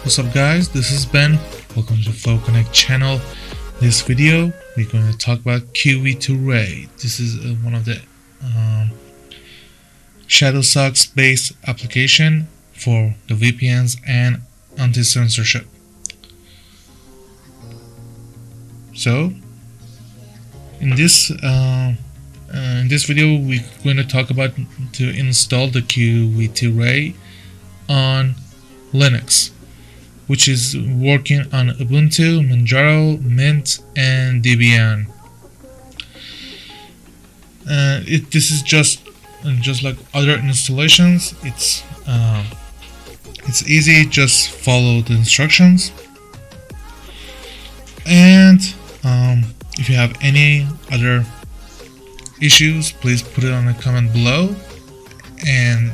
What's up guys, this is Ben. Welcome to Flow Connect channel. This video we're going to talk about qv2ray. This is one of the shadow socks based application for the VPNs and anti-censorship. So in this video we're going to talk about to install the qv2ray on Linux, which is working on Ubuntu, Manjaro, Mint, and Debian. This is just like other installations. It's easy. Just follow the instructions. And if you have any other issues, please put it on the comment below, and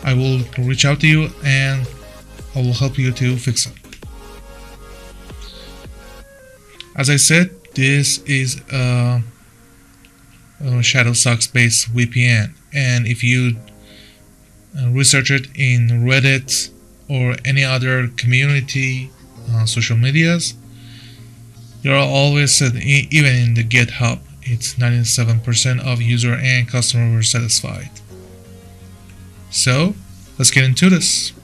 I will reach out to you and I will help you to fix it. As I said, this is a shadow socks based VPN, and if you research it in Reddit or any other community social medias, there are always said, even in the GitHub, it's 97% of user and customer were satisfied. So let's get into this.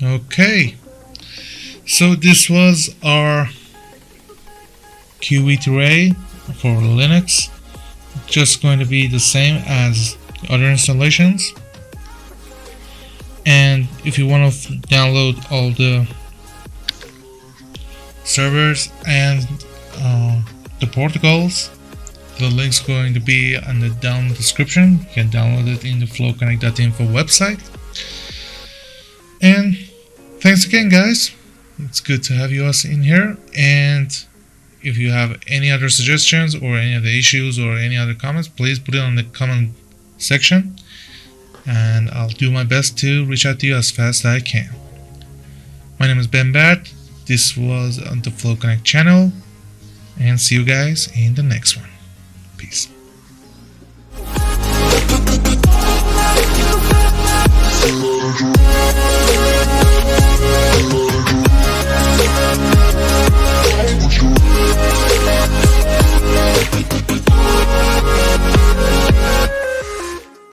Okay, so this was our qv2ray for Linux. Just going to be the same as other installations. And if you want to download all the servers and the protocols, the link's going to be in the down description. You can download it in the flowconnect.info website. And thanks again, guys. It's good to have you us in here. And if you have any other suggestions or any other issues or any other comments, please put it on the comment section, and I'll do my best to reach out to you as fast as I can. My name is Ben Bart. This was on the Flow Connect channel, and see you guys in the next one. Peace.